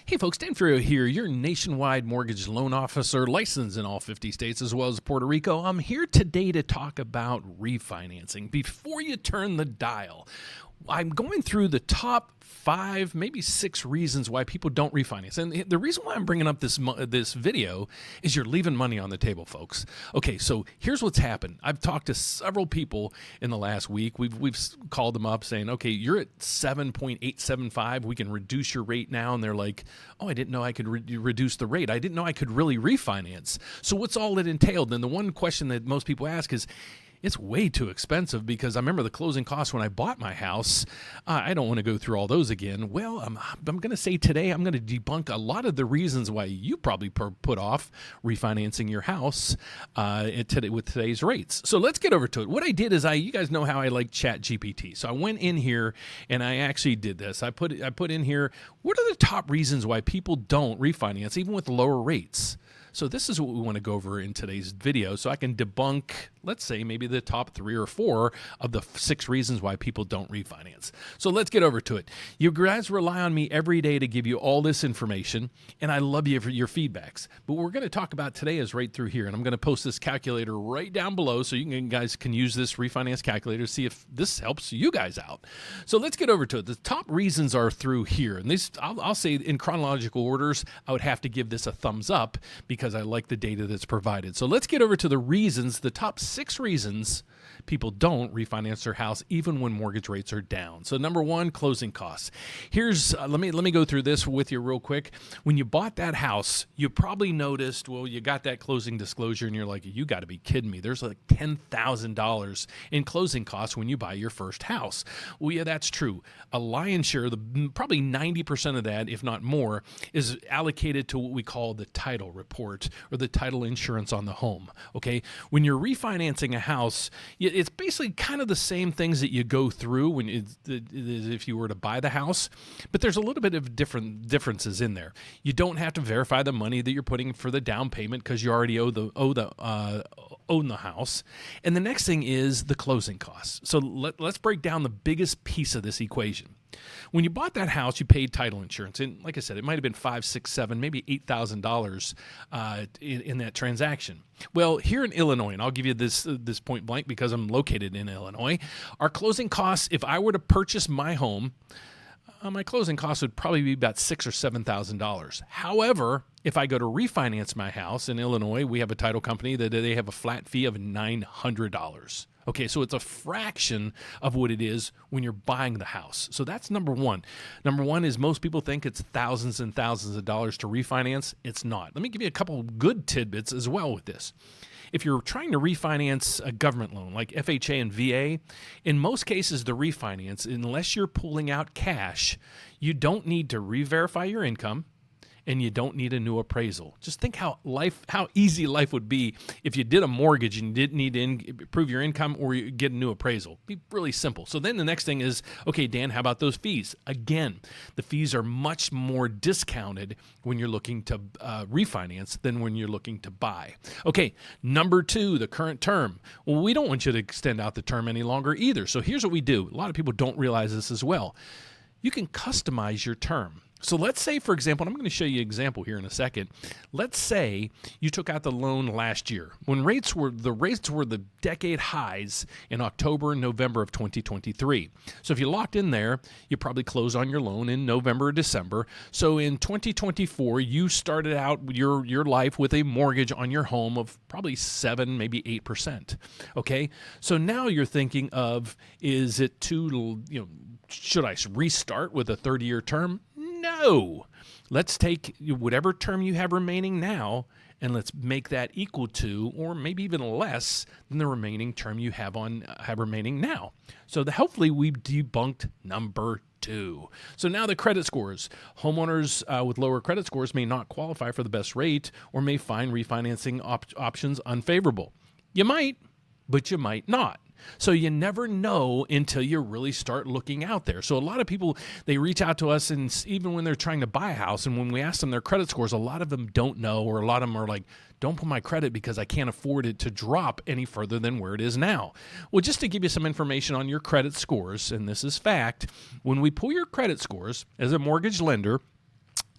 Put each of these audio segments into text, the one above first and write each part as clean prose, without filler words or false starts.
Hey folks, Dan Frio here, your nationwide mortgage loan officer, licensed in all 50 states as well as Puerto Rico. I'm here today to talk about refinancing. Before you turn the dial, I'm going through the top 5, maybe 6 reasons why people don't refinance. And the reason why I'm bringing up this video is you're leaving money on the table, folks. Okay, so here's what's happened. I've talked to several people in the last week. We've called them up saying, okay, you're at 7.875. We can reduce your rate now. And they're like, oh, I didn't know I could reduce the rate. I didn't know I could really refinance. So what's all it entailed? And the one question that most people ask is, it's way too expensive because I remember the closing costs when I bought my house. I don't want to go through all those again. Well, I'm going to say today I'm going to debunk a lot of the reasons why you probably put off refinancing your house with today's rates. So let's get over to it. What I did is you guys know how I like Chat GPT. So I went in here and I actually did this. I put in here, what are the top reasons why people don't refinance even with lower rates? So this is what we want to go over in today's video so I can debunk, let's say, maybe the top 3 or 4 of the 6 reasons why people don't refinance. So let's get over to it. You guys rely on me every day to give you all this information, and I love you for your feedbacks. But what we're going to talk about today is right through here, and I'm going to post this calculator right down below so you guys can use this refinance calculator to see if this helps you guys out. So let's get over to it. The top reasons are through here, and these I'll say in chronological orders. I would have to give this a thumbs up because I like the data that's provided. So let's get over to the reasons, the top 6 reasons people don't refinance their house even when mortgage rates are down. So number 1, closing costs. Here's let me go through this with you real quick. When you bought that house, you probably noticed, well, you got that closing disclosure and you're like, you got to be kidding me. There's like $10,000 in closing costs when you buy your first house. Well, yeah, that's true. A lion's share, probably 90% of that, if not more, is allocated to what we call the title report or the title insurance on the home. Okay, when you're refinancing a house, it's basically kind of the same things that you go through when if you were to buy the house, but there's a little bit of differences in there. You don't have to verify the money that you're putting for the down payment because you already own the house. And the next thing is the closing costs. So let's break down the biggest piece of this equation. When you bought that house, you paid title insurance, and like I said, it might have been $5, $6, $7, maybe $8,000 in that transaction. Well, here in Illinois, and I'll give you this point blank because I'm located in Illinois, our closing costs, if I were to purchase my home, my closing costs would probably be about $6,000 or $7,000. However, if I go to refinance my house in Illinois, we have a title company that they have a flat fee of $900. Okay, so it's a fraction of what it is when you're buying the house. So that's number 1. Number 1 is most people think it's thousands and thousands of dollars to refinance. It's not. Let me give you a couple of good tidbits as well with this. If you're trying to refinance a government loan like FHA and VA, in most cases the refinance, unless you're pulling out cash, you don't need to re-verify your income. And you don't need a new appraisal. Just think how easy life would be if you did a mortgage and you didn't need to prove your income or you get a new appraisal. It'd be really simple. So then the next thing is, okay, Dan, how about those fees? Again, the fees are much more discounted when you're looking to refinance than when you're looking to buy. Okay, number 2, the current term. Well, we don't want you to extend out the term any longer either. So here's what we do. A lot of people don't realize this as well. You can customize your term. So let's say, for example, and I'm going to show you an example here in a second. Let's say you took out the loan last year when the rates were the decade highs in October and November of 2023. So if you locked in there, you probably close on your loan in November or December. So in 2024, you started out your life with a mortgage on your home of probably 7, maybe 8%. Okay, so now you're thinking of, is it should I restart with a 30-year term? No. Let's take whatever term you have remaining now and let's make that equal to, or maybe even less than the remaining term you have remaining now. So hopefully we've debunked number 2. So now the credit scores. Homeowners with lower credit scores may not qualify for the best rate or may find refinancing options unfavorable. You might, but you might not. So you never know until you really start looking out there. So a lot of people, they reach out to us, and even when they're trying to buy a house, and when we ask them their credit scores, a lot of them don't know, or a lot of them are like, don't put my credit because I can't afford it to drop any further than where it is now. Well, just to give you some information on your credit scores, and this is fact, when we pull your credit scores as a mortgage lender,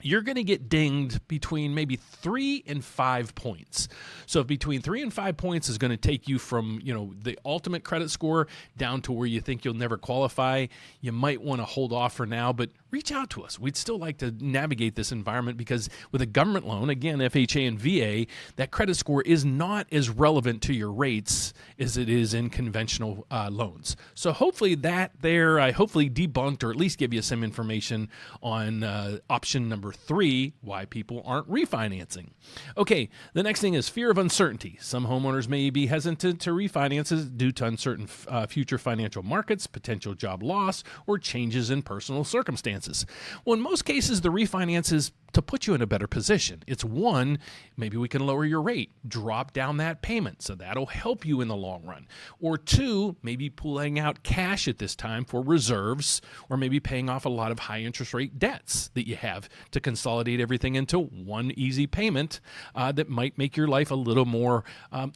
you're going to get dinged between maybe 3 and 5 points. So between 3 and 5 points is going to take you from, the ultimate credit score down to where you think you'll never qualify. You might want to hold off for now, but reach out to us. We'd still like to navigate this environment because with a government loan, again, FHA and VA, that credit score is not as relevant to your rates as it is in conventional loans. So hopefully I hopefully debunked or at least give you some information on option number 3, why people aren't refinancing. Okay, the next thing is fear of uncertainty. Some homeowners may be hesitant to refinance due to uncertain future financial markets, potential job loss, or changes in personal circumstances. Well, in most cases, the refinance is to put you in a better position. It's one, maybe we can lower your rate, drop down that payment, so that'll help you in the long run. Or 2, maybe pulling out cash at this time for reserves, or maybe paying off a lot of high interest rate debts that you have to consolidate everything into one easy payment that might make your life a little more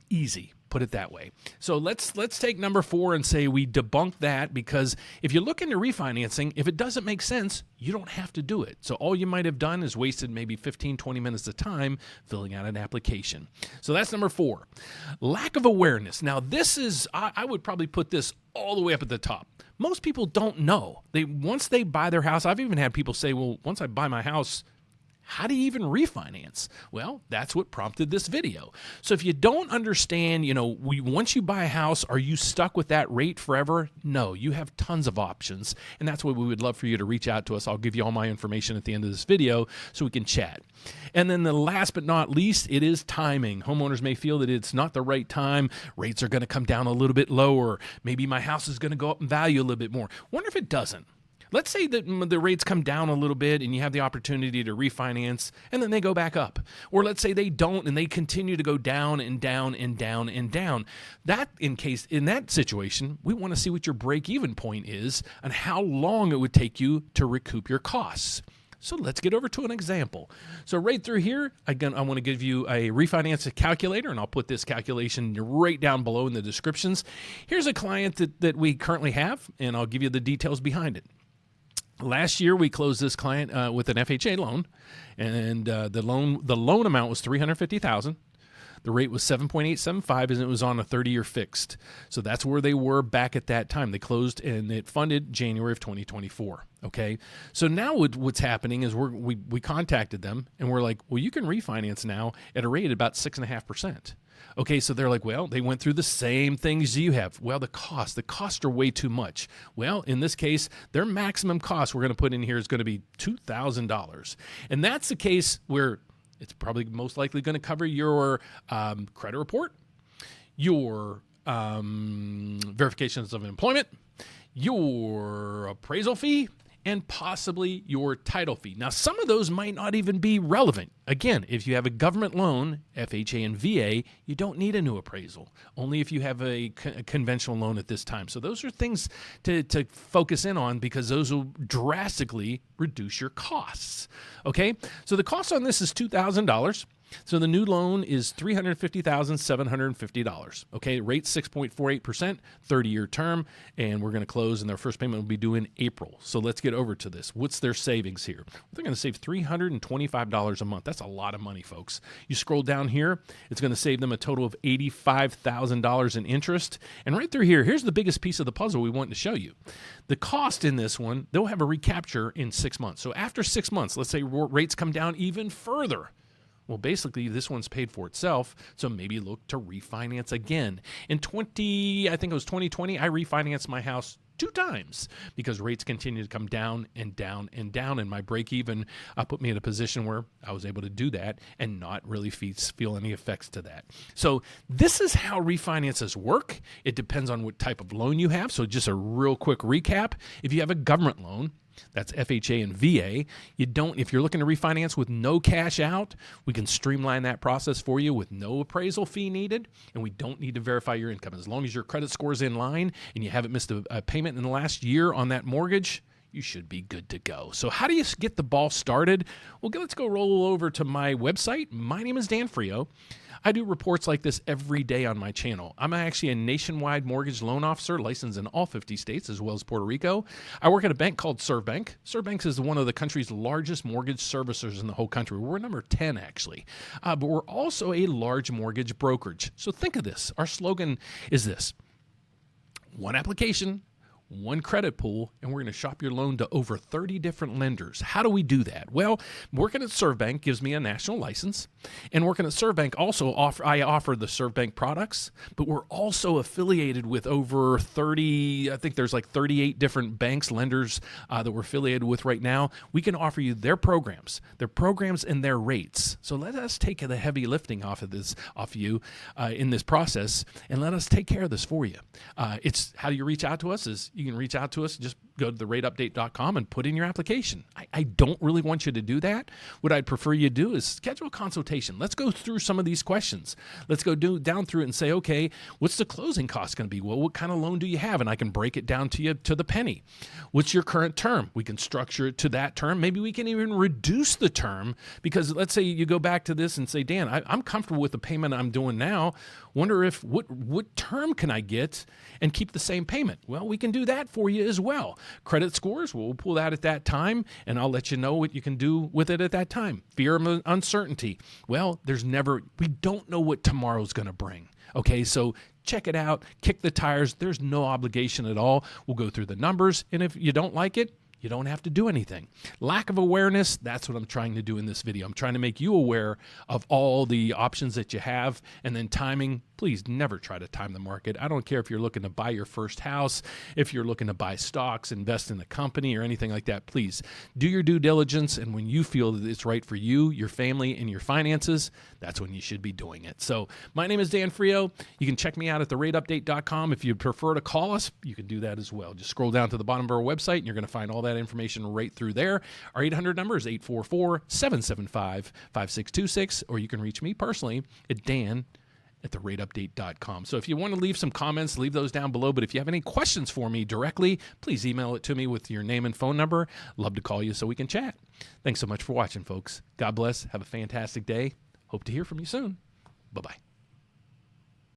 easy. Put it that way. So let's take number 4 and say we debunk that, because if you look into refinancing, if it doesn't make sense, you don't have to do it. So all you might have done is wasted maybe 15, 20 minutes of time filling out an application. So that's number 4. Lack of awareness. Now this is, I would probably put this all the way up at the top. Most people don't know. Once they buy their house, I've even had people say, well, once I buy my house, how do you even refinance? Well, that's what prompted this video. So if you don't understand, once you buy a house, are you stuck with that rate forever? No, you have tons of options. And that's why we would love for you to reach out to us. I'll give you all my information at the end of this video so we can chat. And then the last but not least, it is timing. Homeowners may feel that it's not the right time. Rates are going to come down a little bit lower. Maybe my house is going to go up in value a little bit more. Wonder if it doesn't. Let's say that the rates come down a little bit and you have the opportunity to refinance and then they go back up. Or let's say they don't and they continue to go down and down and down and down. In that situation, we want to see what your break-even point is and how long it would take you to recoup your costs. So let's get over to an example. So right through here, again, I want to give you a refinance calculator, and I'll put this calculation right down below in the descriptions. Here's a client that we currently have, and I'll give you the details behind it. Last year, we closed this client with an FHA loan, and the loan amount was $350,000. The rate was 7.875, and it was on a 30-year fixed. So that's where they were back at that time. They closed, and it funded January of 2024. Okay, so now what's happening is we contacted them, and we're like, well, you can refinance now at a rate of about 6.5%. Okay, so they're like, well, they went through the same things you have. Well, the costs are way too much. Well, in this case, their maximum cost we're going to put in here is going to be $2,000. And that's the case where it's probably most likely going to cover your credit report, your verifications of employment, your appraisal fee, and possibly your title fee. Now, some of those might not even be relevant. Again, if you have a government loan, FHA and VA, you don't need a new appraisal, only if you have a conventional loan at this time. So those are things to focus in on because those will drastically reduce your costs. Okay, so the cost on this is $2,000. So the new loan is $350,750. Okay, rate 6.48%, 30-year term, and we're going to close, and their first payment will be due in April. So let's get over to this. What's their savings here? They're going to save $325 a month. That's a lot of money, folks. You scroll down here, it's going to save them a total of $85,000 in interest. And right through here, here's the biggest piece of the puzzle we want to show you. The cost in this one, they'll have a recapture in 6 months. So after 6 months, let's say rates come down even further. Well, basically, this one's paid for itself, so maybe look to refinance again. In 2020, I refinanced my house 2 times because rates continue to come down and down and down, and my break-even put me in a position where I was able to do that and not really feel any effects to that. So this is how refinances work. It depends on what type of loan you have. So just a real quick recap. If you have a government loan, that's FHA and VA. If you're looking to refinance with no cash out, we can streamline that process for you with no appraisal fee needed, and we don't need to verify your income. As long as your credit score is in line and you haven't missed a payment in the last year on that mortgage, you should be good to go. So how do you get the ball started? Well, let's go roll over to my website. My name is Dan Frio. I do reports like this every day on my channel. I'm actually a nationwide mortgage loan officer licensed in all 50 states as well as Puerto Rico. I work at a bank called ServBank. ServBank is one of the country's largest mortgage servicers in the whole country. We're number 10 actually, but we're also a large mortgage brokerage. So think of this. Our slogan is this: one application, one credit pool, and we're going to shop your loan to over 30 different lenders. How do we do that? Well, working at ServBank gives me a national license, and working at ServBank also I offer the ServBank products, but we're also affiliated with over 30, I think there's like 38 different banks, lenders that we're affiliated with right now. We can offer you their programs and their rates. So let us take the heavy lifting off you in this process, and let us take care of this for you. It's how do you reach out to us is you can reach out to us. Just go to therateupdate.com and put in your application. I don't really want you to do that. What I'd prefer you do is schedule a consultation. Let's go through some of these questions. Let's go down through it and say, okay, what's the closing cost going to be? Well, what kind of loan do you have? And I can break it down to you to the penny. What's your current term? We can structure it to that term. Maybe we can even reduce the term, because let's say you go back to this and say, Dan, I'm comfortable with the payment I'm doing now. Wonder if what term can I get and keep the same payment? Well, we can do that for you as well. Credit scores, we'll pull that at that time, and I'll let you know what you can do with it at that time. Fear of uncertainty. Well, we don't know what tomorrow's going to bring. Okay, so check it out, kick the tires. There's no obligation at all. We'll go through the numbers, and if you don't like it, you don't have to do anything. Lack of awareness, that's what I'm trying to do in this video. I'm trying to make you aware of all the options that you have. And then timing, please never try to time the market. I don't care if you're looking to buy your first house, if you're looking to buy stocks, invest in a company or anything like that. Please do your due diligence. And when you feel that it's right for you, your family, and your finances, that's when you should be doing it. So my name is Dan Frio. You can check me out at therateupdate.com. If you prefer to call us, you can do that as well. Just scroll down to the bottom of our website and you're going to find all that information right through there. Our 800 number is 844-775-5626, or you can reach me personally at dan@therateupdate.com. So if you want to leave some comments, leave those down below. But if you have any questions for me directly, please email it to me with your name and phone number. Love to call you so we can chat. Thanks so much for watching, folks. God bless. Have a fantastic day. Hope to hear from you soon. Bye-bye.